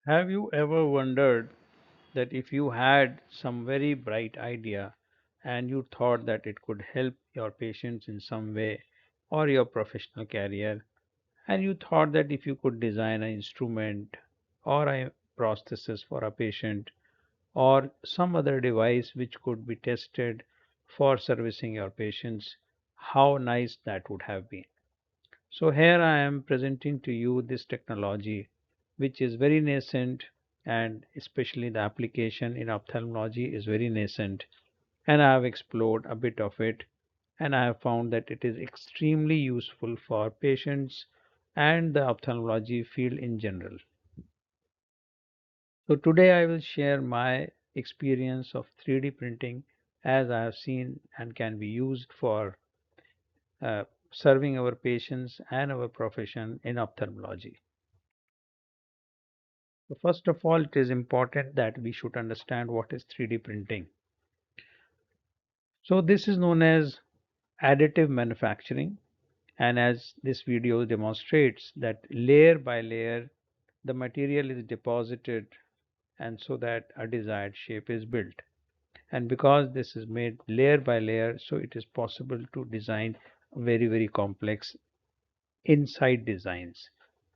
Have you ever wondered that if you had some very bright idea and you thought that it could help your patients in some way or your professional career, and you thought that if you could design an instrument or a prosthesis for a patient or some other device which could be tested for servicing your patients, how nice that would have been. So here I am presenting to you this technology which is very nascent, and especially the application in ophthalmology is very nascent, and I have explored a bit of it, and I have found that it is extremely useful for patients and the ophthalmology field in general. So today I will share my experience of 3D printing as I have seen and can be used for uh, serving our patients and our profession in ophthalmology. So first of all, it is important that we should understand what is 3D printing. So this is known as additive manufacturing, and as this video demonstrates that layer by layer the material is deposited and so that a desired shape is built. And because this is made layer by layer, so it is possible to design very complex inside designs,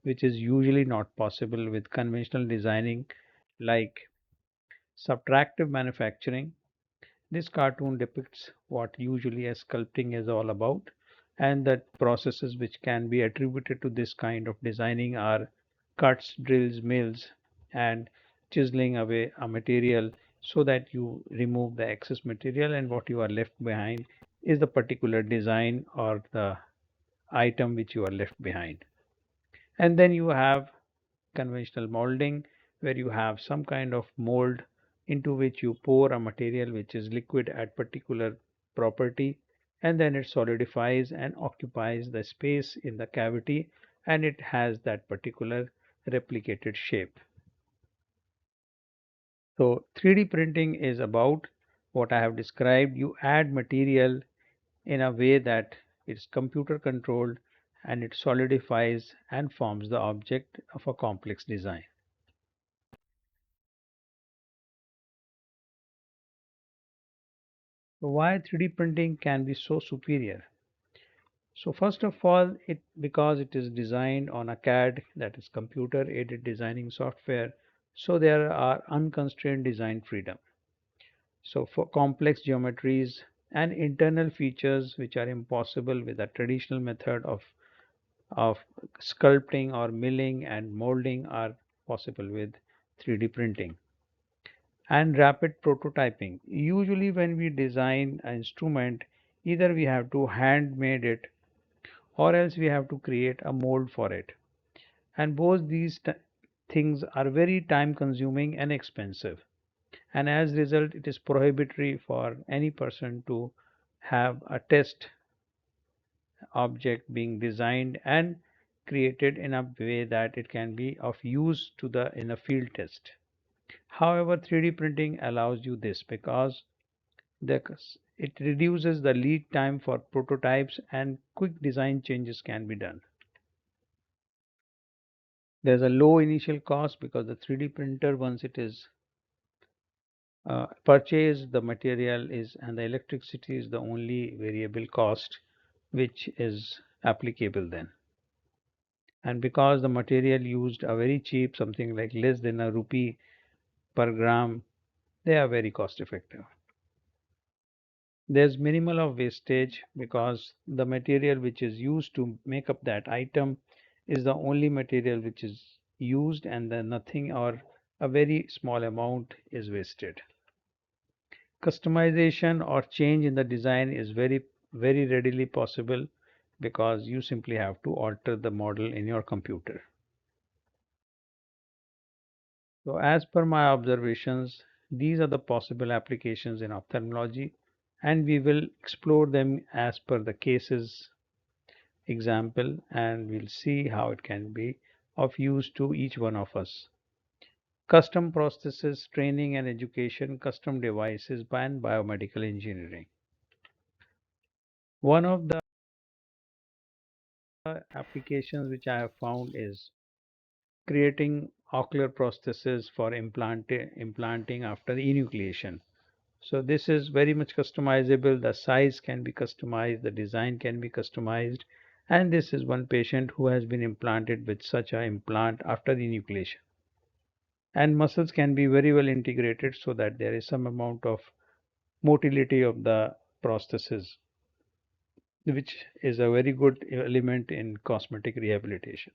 which is usually not possible with conventional designing like subtractive manufacturing. This cartoon depicts what usually a sculpting is all about, and the processes which can be attributed to this kind of designing are cuts, drills, mills, and chiseling away a material so that you remove the excess material, and what you are left behind is the particular design or the item which you are left behind. And then you have conventional molding, where you have some kind of mold into which you pour a material which is liquid at particular property, and then it solidifies and occupies the space in the cavity, and it has that particular replicated shape. So 3D printing is about what I have described. You add material in a way that it's computer controlled, and it solidifies and forms the object of a complex design. So why 3D printing can be so superior? So first of all, it because it is designed on a CAD, that is computer aided designing software, so there are unconstrained design freedom. So for complex geometries and internal features which are impossible with a traditional method of sculpting or milling and molding are possible with 3D printing. And rapid prototyping. Usually when we design an instrument, either we have to handmade it or else we have to create a mold for it. And both these things are very time consuming and expensive. And as a result, it is prohibitory for any person to have a test object being designed and created in a way that it can be of use to the in a field test. However, 3D printing allows you this because it reduces the lead time for prototypes and quick design changes can be done. There's a low initial cost because the 3D printer, once it is purchased, the material is and the electricity is the only variable cost which is applicable then. And because the material used are very cheap, something like less than a rupee per gram, they are very cost effective. There's minimal of wastage because the material which is used to make up that item is the only material which is used, and then nothing or a very small amount is wasted. Customization or change in the design is very readily possible because you simply have to alter the model in your computer. So as per my observations, these are the possible applications in ophthalmology, and we will explore them as per the cases example, and we'll see how it can be of use to each one of us. Custom processes, training and education, custom devices, and biomedical engineering. One of the applications which I have found is creating ocular prostheses for implanting after enucleation. So this is very much customizable. The size can be customized, the design can be customized, and this is one patient who has been implanted with such an implant after enucleation. And muscles can be very well integrated so that there is some amount of motility of the prosthesis, which is a very good element in cosmetic rehabilitation.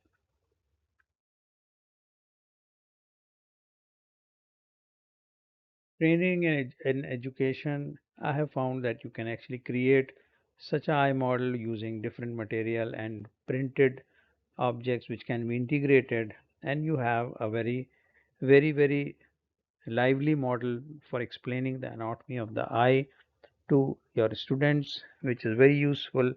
Training and education, I have found that you can actually create such a eye model using different material and printed objects which can be integrated, and you have a very lively model for explaining the anatomy of the eye to your students, which is very useful.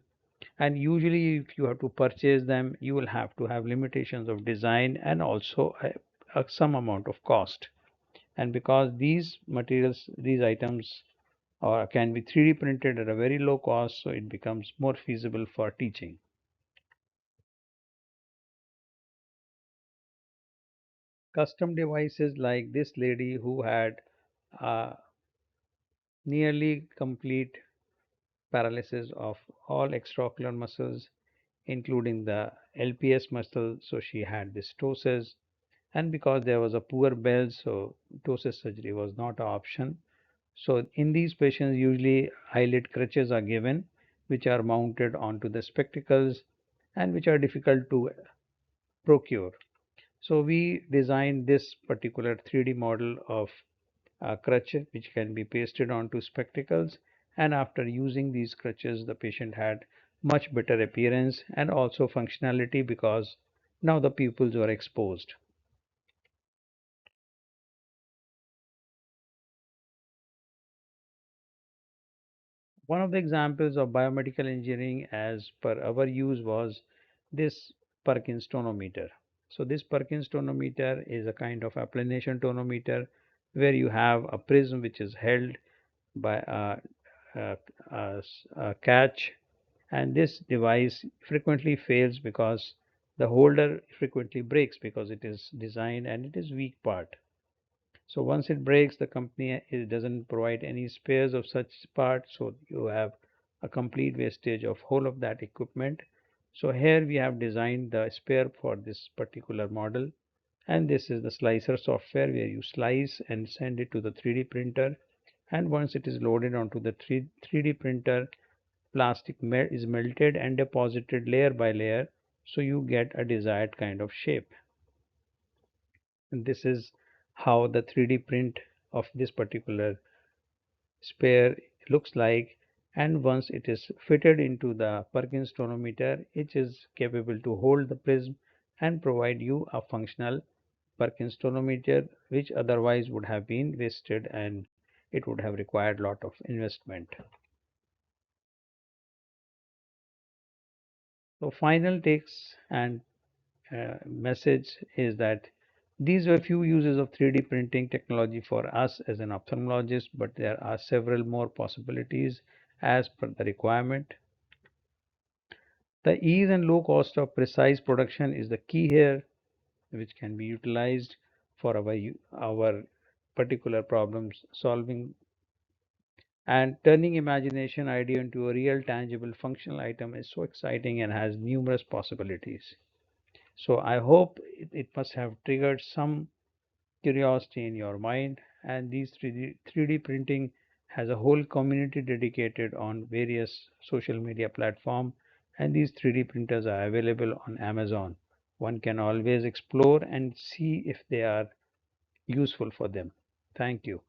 And usually if you have to purchase them, you will have to have limitations of design and also some amount of cost. And because these materials, these items can be 3D printed at a very low cost, so it becomes more feasible for teaching. Custom devices like this lady who had uh, nearly complete paralysis of all extraocular muscles, including the LPS muscle, so she had this ptosis. And because there was a poor bell, so ptosis surgery was not an option. So in these patients, usually eyelid crutches are given, which are mounted onto the spectacles and which are difficult to procure. So we designed this particular 3D model of a crutch which can be pasted onto spectacles, and after using these crutches the patient had much better appearance and also functionality because now the pupils were exposed. One of the examples of biomedical engineering as per our use was this Perkins tonometer. So this Perkins tonometer is a kind of applanation tonometer where you have a prism which is held by a, a catch, and this device frequently fails because the holder frequently breaks because it is designed and it is weak part. So once it breaks, the company doesn't provide any spares of such parts, so you have a complete wastage of whole of that equipment. So here we have designed the spare for this particular model, and this is the slicer software where you slice and send it to the 3D printer, and once it is loaded onto the 3D printer, plastic is melted and deposited layer by layer, so you get a desired kind of shape. And this is how the 3D print of this particular spare looks like. And once it is fitted into the Perkins tonometer, it is capable to hold the prism and provide you a functional Perkins tonometer, which otherwise would have been wasted and it would have required a lot of investment. So final takes and message is that these were few uses of 3D printing technology for us as an ophthalmologist, but there are several more possibilities as per the requirement. The ease and low cost of precise production is the key here, which can be utilized for our particular problems solving, and turning imagination idea into a real tangible functional item is so exciting and has numerous possibilities. So I hope it must have triggered some curiosity in your mind, and these 3D printing has a whole community dedicated on various social media platform, and these 3D printers are available on Amazon. One can always explore and see if they are useful for them. Thank you.